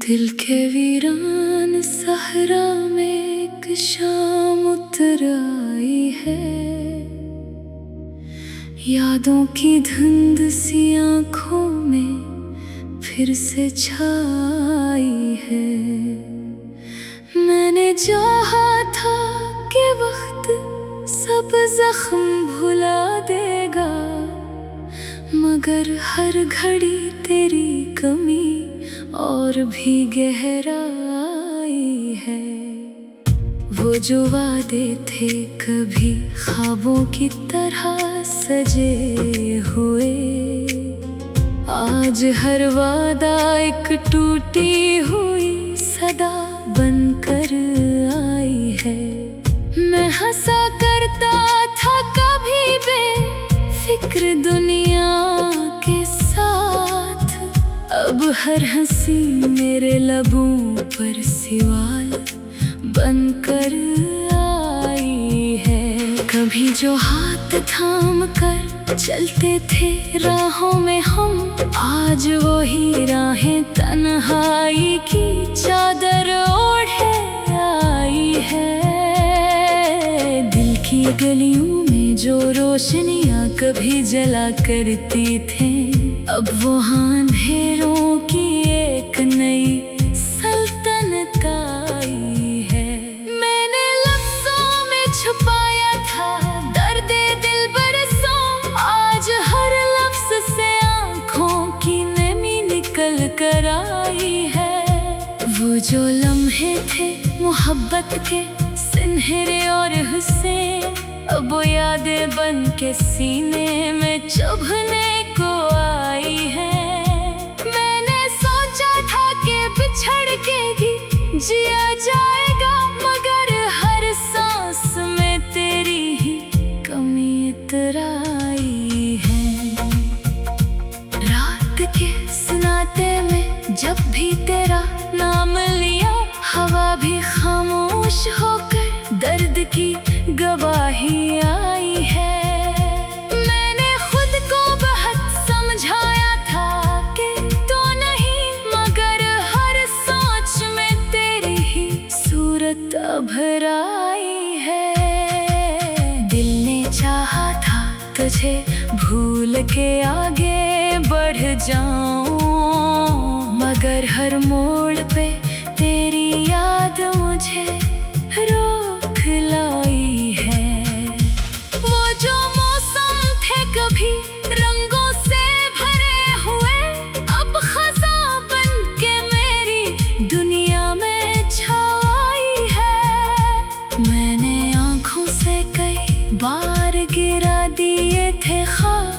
दिल के वीरान सहरा में एक शाम उतर आई है। यादों की धुंध सी आँखों में फिर से छाई है। मैंने चाहा था कि वक्त सब जख्म भुला देगा, मगर हर घड़ी तेरी कमी और भी गहराई है। वो जो वादे थे कभी ख्वाबों की तरह सजे हुए, आज हर वादा एक टूटी हुई सदा बनकर आई है। मैं हंसा करता था कभी बेफिक्र दुनिया के साथ, अब हर हंसी मेरे लबों पर सवाल बनकर आई है। कभी जो हाथ थाम कर चलते थे राहों में हम, आज वही राहें तन्हाई की चादर ओढ़े आई है। दिल की गलियों में जो रोशनियां कभी जला करती थी, अब वो अंधेरों की एक नई सल्तनत आई है। मैंने लफ्जों में छुपाया था दर्द दिल बरसों, आज हर लफ्ज से आँखों की नमी निकल कर आई है। वो जो लम्हे थे मोहब्बत के सुनहरे और हुस्न, अब वो यादें बन के सीने में चुभने को आई है। मैंने सोचा था कि बिछड़ के भी जिया जाएगा, मगर हर सांस में तेरी ही कमी इतर आई है। रात के सन्नाटे में जब भी तेरा नाम लिया, हवा भी खामोश होकर दर्द की गवाही आई है। मैंने खुद को बहुत समझाया था कि तो नहीं, मगर हर सोच में तेरी ही सूरत अभर आई है। दिल ने चाहा था तुझे भूल के आगे बढ़ जाऊं, मगर हर मोड़ पे तेरी याद मुझे रोक लाई है। वो जो मौसम थे कभी रंगों से भरे हुए, अब खज़ां बन के मेरी दुनिया में छाई है। मैंने आँखों से कई बार गिरा दिए थे ख्वाब,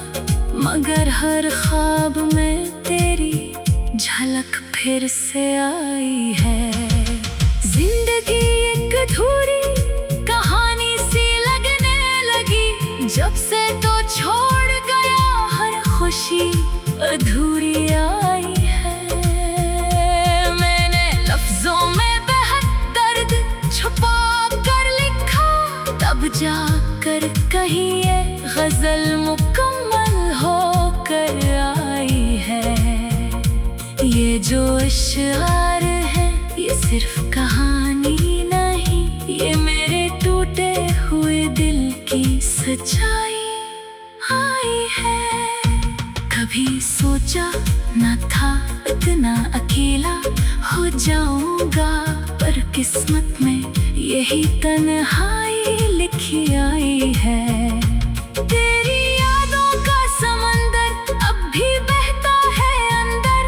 मगर हर ख्वाब में तेरी झलक फिर से आई है। जिंदगी एक अधूरी कहानी सी लगने लगी, जब से तो छोड़ गया हर खुशी अधूरी आई है। मैंने लफ्जों में बेहद दर्द छुपा कर लिखा, तब जाकर कहीं ये गजल मुकम्मल होकर आई है। ये जो अश्आर है ये सिर्फ कहानी नहीं, ये मेरे टूटे हुए दिल की सच्चाई आई है। कभी सोचा न था इतना अकेला हो जाऊंगा, पर किस्मत में यही तन्हाई लिखी आई है। तेरी यादों का समंदर अब भी बहता है अंदर,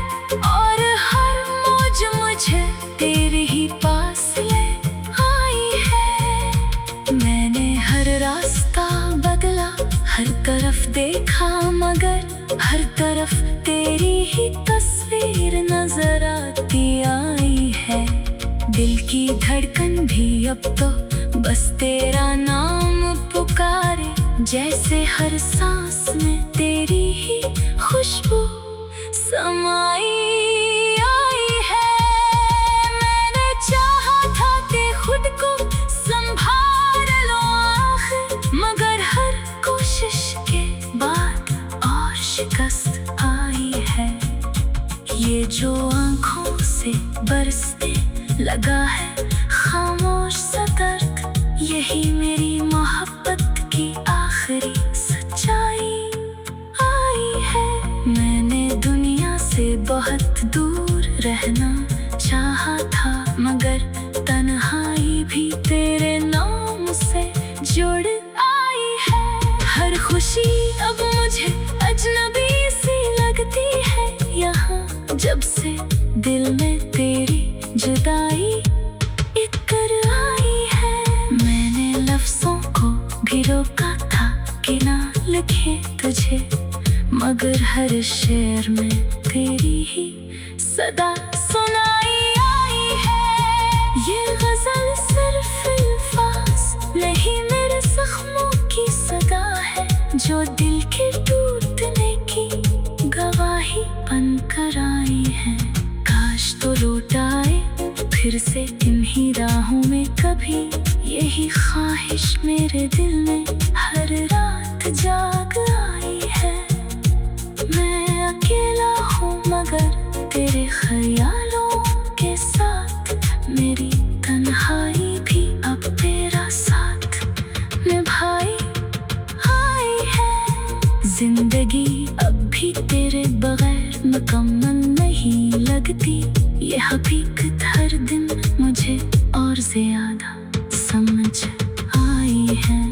और हर मौज मुझे तेरे ही पास ले आई है। मैंने हर रास्ता बदला, हर तरफ देखा, मगर हर तरफ तेरी ही तस्वीर नजर आती आई है। दिल की धड़कन भी अब तो बस तेरा नाम पुकारे, जैसे हर सांस में तेरी ही खुशबू समाई आई है। मैंने चाहा था कि खुद को संभाल लो आखिर, मगर हर कोशिश के बाद और शिकस्त आई है। ये जो आँखों से बरसने लगा है खामोश सा दर्द। यही मेरी मोहब्बत की आखिरी सच्चाई आई है। मैंने दुनिया से बहुत दूर रहना चाहा था, मगर तन्हाई भी तेरे नाम से जुड़ आई है। हर खुशी अब मुझे अजनबी सी लगती है यहाँ, जब से दिल में तेरी जुदाई इकर आई है। मैंने लफ्जों को भी रोका था कि ना लिखे तुझे, मगर हर शेर में तेरी ही सदा सुनाई आई है। ये गजल सिर्फ अल्फाज नहीं, मेरे जख्मों की सदा है, जो दिल के टूटने की गवाही बनकर आई है। काश तो लौट आए फिर से इन्हीं राहों में कभी, यही ख्वाहिश मेरे दिल में हर रात जाग आई है। मैं अकेला हूँ मगर तेरे ख्यालों के साथ, मेरी तन्हाई भी अब तेरा साथ निभाई आई है। जिंदगी अब भी तेरे बगैर मुकम्मल नहीं लगती, ये हकीकत हर दिन मुझे और ज्यादा समझ आई है।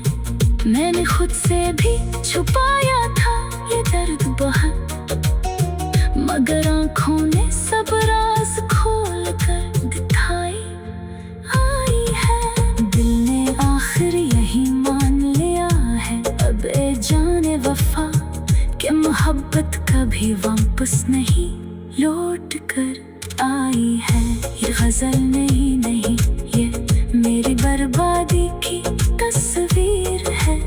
मैंने खुद से भी छुपाया था ये दर्द बहुत, मगर आँखों ने सब राज खोल कर दिखाई आई है। दिल ने आखिर यही मान लिया है अब ए जाने वफा, कि मोहब्बत कभी वापस नहीं लौट कर आई है। ये गजल नहीं, ये मेरी बर्बादी की तस्वीर है,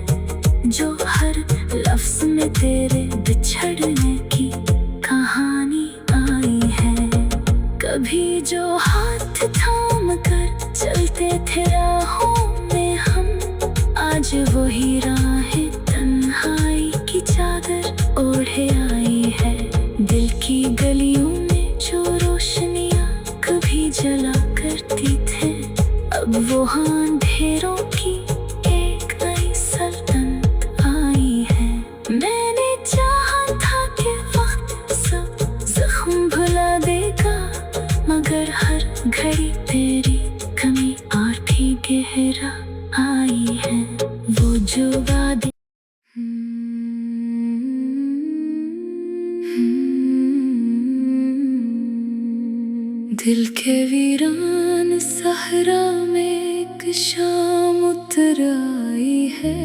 जो हर लफ्ज में तेरे बिछड़ने की कहानी आई है। कभी जो हाथ थाम कर चलते थे राहों में हम, आज वही राहें तन्हाई की चादर ओढ़े आई है। दिल की गलियों में जो रोशनियां कभी जला करती थे, अब वो अंधेरों की एक नई सल्तनत आई है। मैंने चाहा था कि वक्त सब जख्म भुला देगा, मगर हर घड़ी तेरी कमी और भी गहरा आई है। वो जो वादे दिल के वीरान सहरा में एक शाम उतर आई है।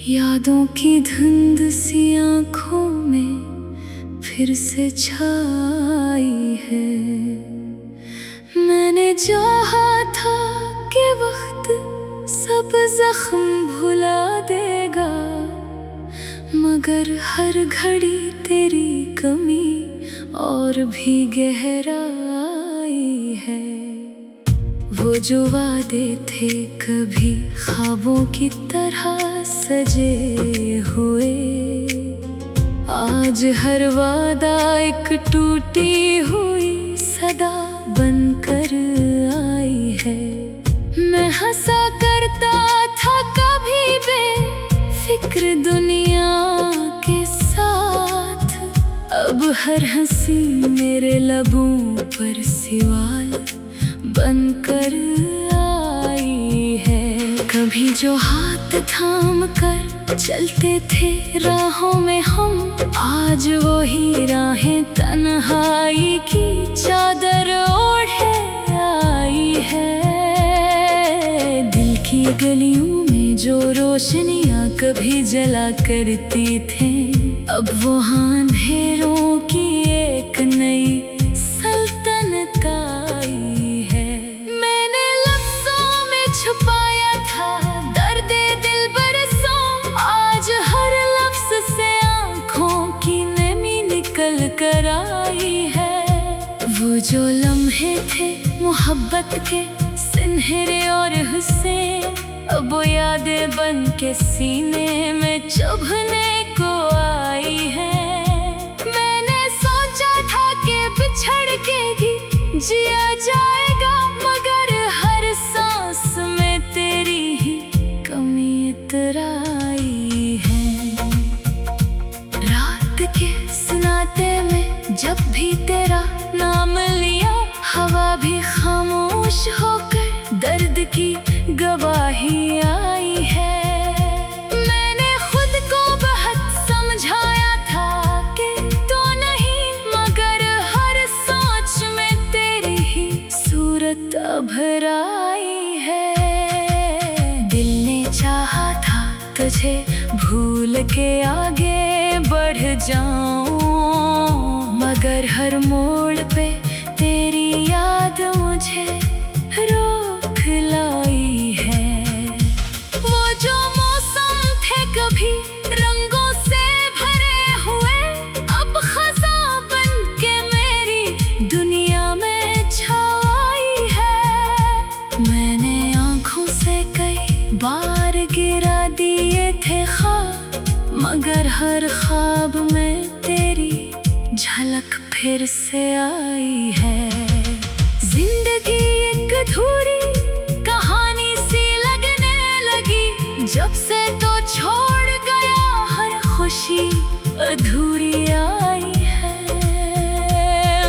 यादों की धुंध सी आँखों में फिर से छाई है। मैंने चाहा था कि वक्त सब जख्म भुला देगा, मगर हर घड़ी तेरी कमी और भी गहराई है। वो जो वादे थे कभी ख्वाबों की तरह सजे हुए, आज हर वादा एक टूटी हुई सदा बनकर आई है। मैं हंसा करता था कभी बेफिक्र दुनिया के साथ, अब हर हंसी मेरे लबों पर सवाल बनकर आई है। कभी जो हाथ थाम कर चलते थे राहों में हम, आज वही राहें तन्हाई की चादर ओढ़े आई है। दिल की गलियों में जो रोशनियां कभी जला करती थे, अब वो अंधेरों की एक नई सल्तनत आई है। मैंने लफ्जों में छुपाया था दर्द दिल बरसों, आज हर लफ्ज से आँखों की नमी निकल कर आई है। वो जो लम्हे थे मोहब्बत के सुनहरे और हुस्से, अब वो यादें बन के सीने में चुभने को आई है। मैंने सोचा था कि जिया जाएगा, मगर हर सांस में तेरी ही कमी इतराई है। रात के सन्नाटे में जब भी तेरा नाम लिया, हवा भी खामोश होकर दर्द की गवाही आई है। मैंने खुद को बहुत समझाया था कि तो नहीं, मगर हर सोच में तेरी ही सूरत अभर आई है। दिल ने चाहा था तुझे भूल के आगे बढ़ जाऊं, मगर हर मोड़ पे तेरी याद मुझे रोक लाई है। वो जो मौसम थे कभी रंगों से भरे हुए, अब खज़ां बन के मेरी दुनिया में छाई है। मैंने आँखों से कई बार गिरा दिए थे ख्वाब, मगर हर ख्वाब में तेरी झलक फिर से आई है। जिंदगी एक अधूरी कहानी सी लगने लगी, जब से तो छोड़ गया हर खुशी अधूरी आई है।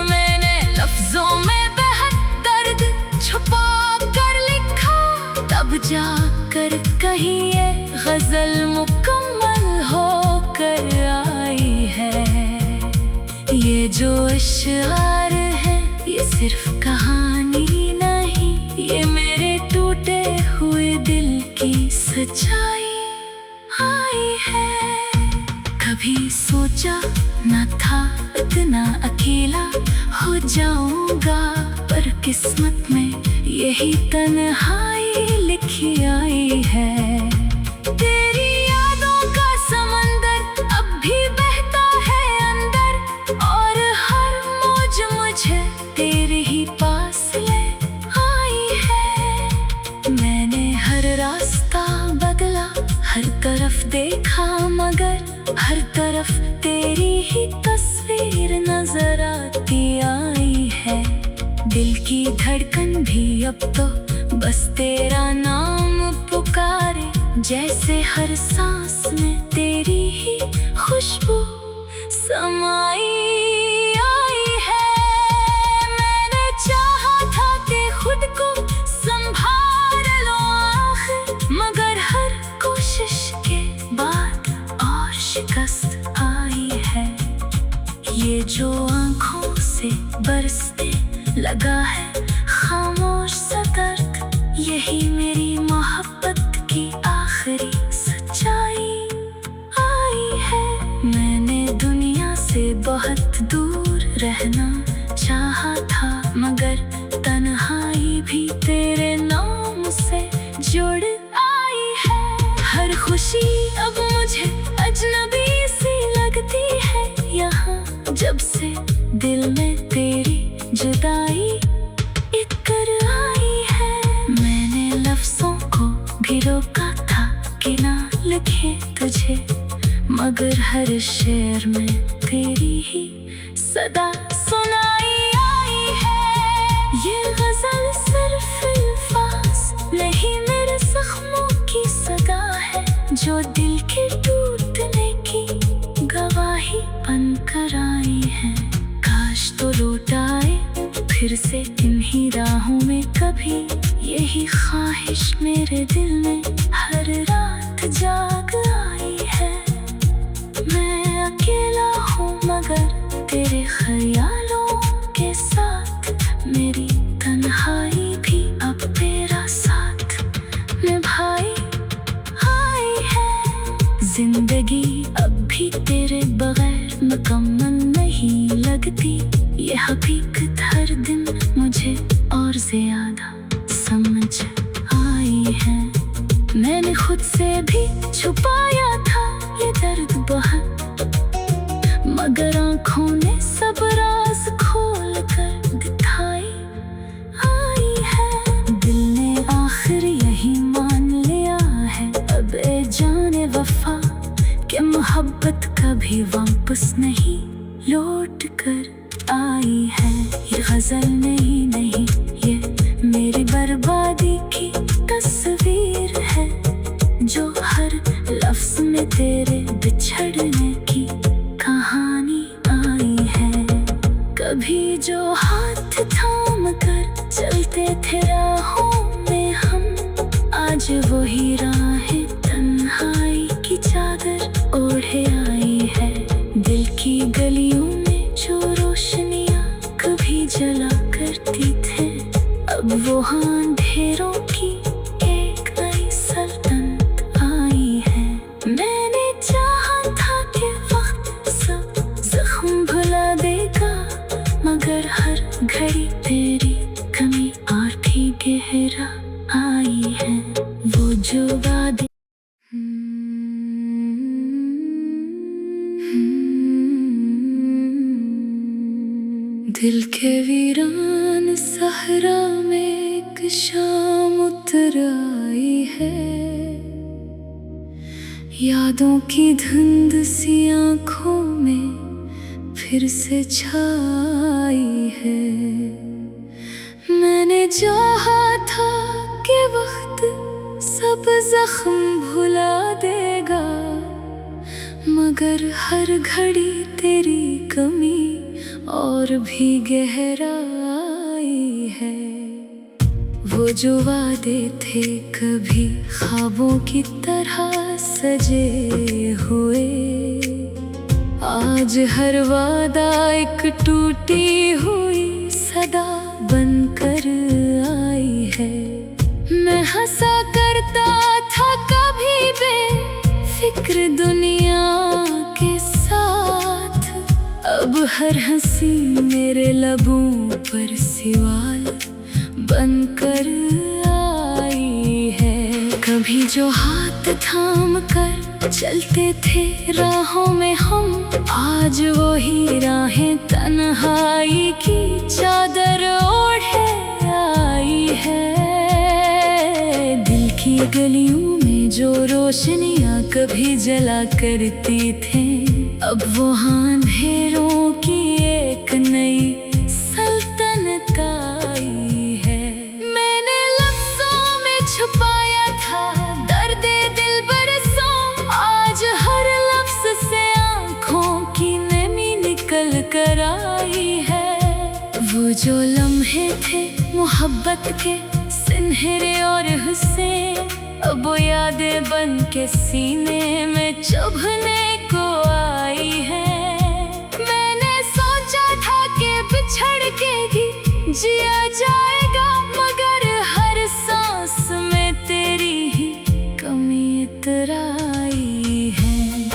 मैंने लफ्जों में बहुत दर्द छुपा कर लिखा, तब जाकर कहीं ये गजल मुकम्मल होकर आई है। ये जो अश्आर है ये सिर्फ कहानी नहीं, ये मेरे टूटे हुए दिल की सच्चाई आई है। कभी सोचा न था इतना अकेला हो जाऊंगा, पर किस्मत में यही तन्हाई लिखी आई है। तेरी यादों का समंदर अब भी बहता है अंदर, और हर मौज मुझे तेरे ही पास ले आई है। मैंने हर रास्ता बदला, हर तरफ देखा, मगर हर तरफ तेरी ही तस्वीर नजर आती आई है। दिल की धड़कन भी अब तो बस तेरा नाम पुकारे, जैसे हर सांस में तेरी ही खुशबू समाई आई है। मैंने चाहा था कि खुद को संभाल लो आखिर, मगर हर कोशिश के बाद और शिकस्त आई है। ये जो आँखों से बरसने लगा है खामोश सा दर्द, यही मेरी मोहब्बत की आखिरी सच्चाई आई है। मैंने दुनिया से बहुत दूर रहना चाहा था, मगर तन्हाई भी तेरे नाम से जुड़ आई है। हर खुशी अब मुझे अजनबी सी लगती है यहाँ, जब से दिल में तेरी जुदाई इकर आई है। मैंने लफ्जों को भी रोका था कि ना लिखे तुझे, मगर हर शेर में तेरी ही सदा सुनाई आई है। ये गजल सिर्फ अल्फाज नहीं, मेरे जख्मों की सदा है, जो दिल के टूटने की गवाही बनकर आई है। काश तो लौट आए फिर से इन्हीं राहों में कभी, यही ख्वाहिश मेरे दिल में हर रात जाग आई है। मैं अकेला हूँ मगर तेरे ख्यालों के साथ, मेरी तन्हाई भी अब तेरा साथ निभाई आई है। जिंदगी अब भी तेरे बगैर मुकम्मल नहीं लगती, ये हकीकत हर दिन मुझे और ज्यादा समझ आई है। मैंने खुद से भी छुपाया था ये दर्द बहुत, मगर आँखों ने सब राज खोल कर दिखाई आई है। दिल ने आखिर यही मान लिया है अब ए जाने वफा, कि मोहब्बत कभी वापस नहीं लौट कर आई है। ये गजल नहीं, ये मेरी बर्बादी की तस्वीर है, जो हर लफ्ज में तेरे बिछड़ने की कहानी आई है। कभी जो हाथ थाम कर चलते थे राहों में हम, आज वही राहें तन्हाई की चादर ओढ़े आई है। दिल की गलियों में जो रोशनियां कभी जला करती थे, अब वो अंधेरों की एक नई सल्तनत आई है। मैंने चाहा था कि वक्त सब जख्म भुला देगा, मगर हर घड़ी तेरी कमी और भी गहरा आई है। वो जो वादे दिल के वीरान सहरा में एक शाम उतर आई है। यादों की धुंध सी आँखों में फिर से छाई है। मैंने चाहा था कि वक्त सब जख्म भुला देगा, मगर हर घड़ी तेरी कमी और भी गहराई है। वो जो वादे थे कभी ख्वाबों की तरह सजे हुए, आज हर वादा एक टूटी हुई सदा बनकर आई है। मैं हंसा करता था कभी बेफिक्र दुनिया के साथ, अब हर हंसी मेरे लबों पर सवाल बनकर आई है। कभी जो हाथ थाम कर चलते थे राहों में हम, आज वही राहें तन्हाई की चादर ओढ़े आई है। दिल की गलियों में जो रोशनियां कभी जला करती थे, अब वो अंधेरों की एक नई सल्तनत आई है। मैंने लफ्जों में छुपाया था दर्द दिल बरसों, आज हर लफ्ज से आँखों की नमी निकल कर आई है। वो जो लम्हे थे मोहब्बत के सुनहरे और हुस्से, अब वो यादें बन के सीने में चुभने को आई है। मैंने सोचा था कि बिछड़ के भी जिया जाएगा, मगर हर सांस में तेरी ही कमी इतर आई है।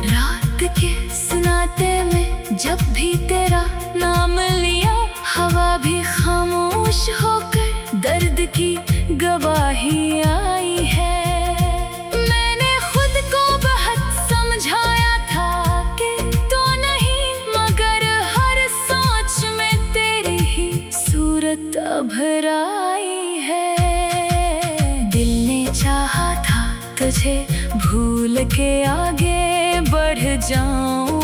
रात के सुनाते में जब भी तेरा नाम लिया, हवा भी खामोश होकर दर्द की गवाही आई है। मैंने खुद को बहुत समझाया था कि तो नहीं, मगर हर सोच में तेरी ही सूरत भर आई है। दिल ने चाहा था तुझे भूल के आगे बढ़ जाऊं,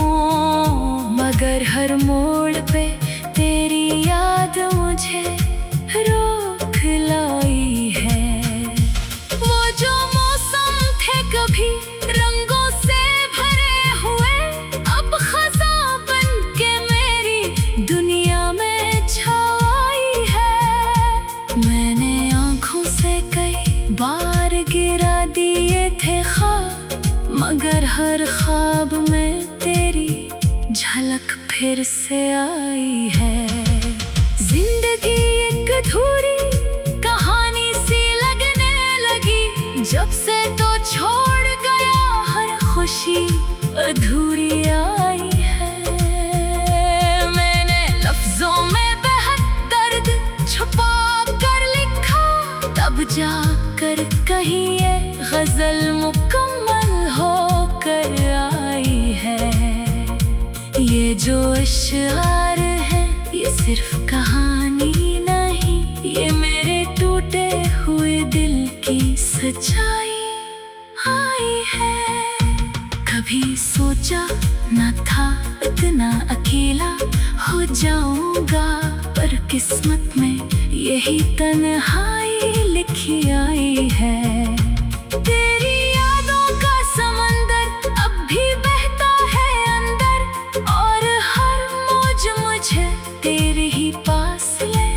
मगर हर मोड़ पे तेरी याद मुझे रोक लाई है। वो जो मौसम थे कभी रंगों से भरे हुए, अब खज़ां बन के मेरी दुनिया में छाई है। मैंने आँखों से कई बार गिरा दिए थे ख्वाब, मगर हर ख्वाब में तेरी झलक फिर से आई है। जिंदगी एक अधूरी कहानी सी लगने लगी, जब से तो छोड़ गया हर खुशी अधूरी आई है। मैंने लफ्जों में बेहद दर्द छुपा कर लिखा, तब जाकर कहीं ये गजल मुकम्मल होकर आई है। ये जो अश्आर है ये सिर्फ कहानी नहीं, ये मेरे टूटे हुए दिल की सच्चाई आई है। कभी सोचा न था इतना अकेला हो जाऊंगा, पर किस्मत में यही तन्हाई लिखी आई है। तेरी यादों का समंदर अब भी बहता है अंदर, और हर मौज मुझे तेरे ही पास ले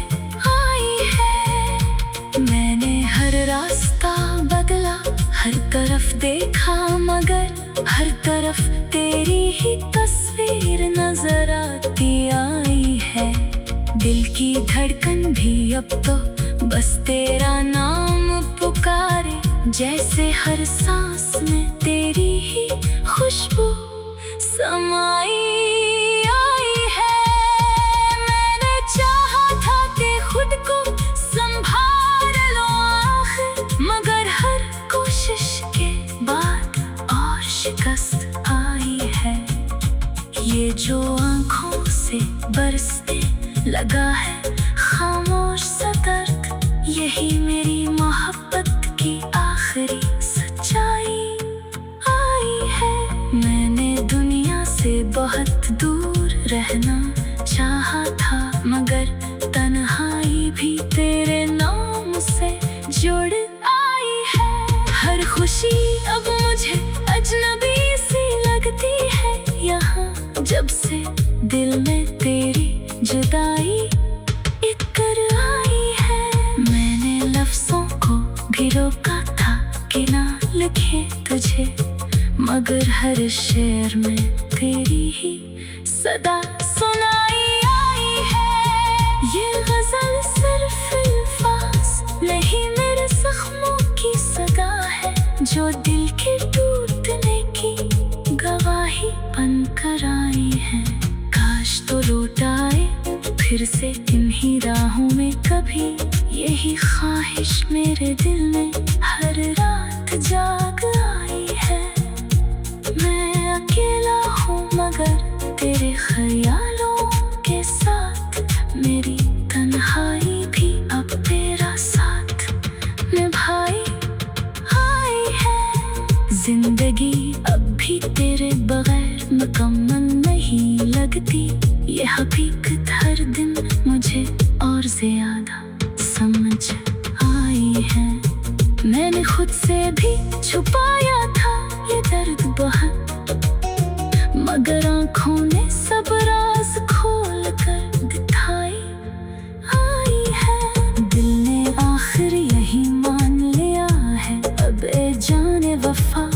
आई है। मैंने हर रास्ता बदला, हर तरफ देखा, मगर हर तरफ तेरी ही तस्वीर नजर आती आई है। दिल की धड़कन भी अब तो बस तेरा नाम पुकारे, जैसे हर सांस में तेरी ही खुशबू समाई आई है। मैंने चाहा था कि खुद को संभाल लो आखिर, मगर हर कोशिश के बाद और शिकस्त आई है। ये जो आँखों से बरसने लगा है खामोश सा दर्द, यही मेरी मोहब्बत की आखिरी सच्चाई आई है। मैंने दुनिया से बहुत दूर रहना चाहा था, मगर तन्हाई भी तेरे नाम से जुड़ आई है। हर खुशी अब मुझे अजनबी सी लगती है यहाँ, जब से दिल में तेरी जुदाई इतर आई है। मैंने लफ्जों को भी रोका था कि ना लिखे तुझे, मगर हर शेर में तेरी ही सदा सुनाई आई है। ये गजल सिर्फ अल्फाज नहीं, मेरे जख्मों की सदा है, जो दिल के टूटने की गवाही बनकर आई है। काश तो लौट आए फिर से इन्हीं राहों में कभी, यही ख्वाहिश मेरे दिल में हर रात जाग आई है। मैं अकेला हूँ मगर तेरे ख्यालों के साथ, मेरी तन्हाई भी अब तेरा साथ निभाई आई है। जिंदगी अब भी तेरे बगैर मुकम्मल नहीं लगती, ये हकीकत हर दिन मुझे और ज्यादा समझ आई है। मैंने खुद से भी छुपाया था ये दर्द बहुत, मगर आँखों ने सब राज खोल कर दिखाई आई है। दिल ने आखिर यही मान लिया है अब ए जाने वफा,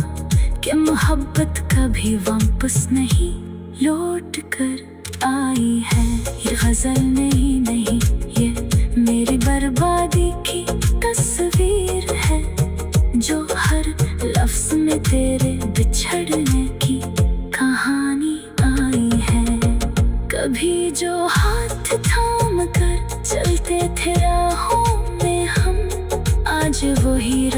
कि मोहब्बत कभी वापस नहीं लौट कर आई है। ये गजल नहीं, ये मेरी बर्बादी की तस्वीर है, जो हर लफ्ज में तेरे बिछड़ने की कहानी आई है। कभी जो हाथ थाम कर चलते थे राहों में हम, आज वही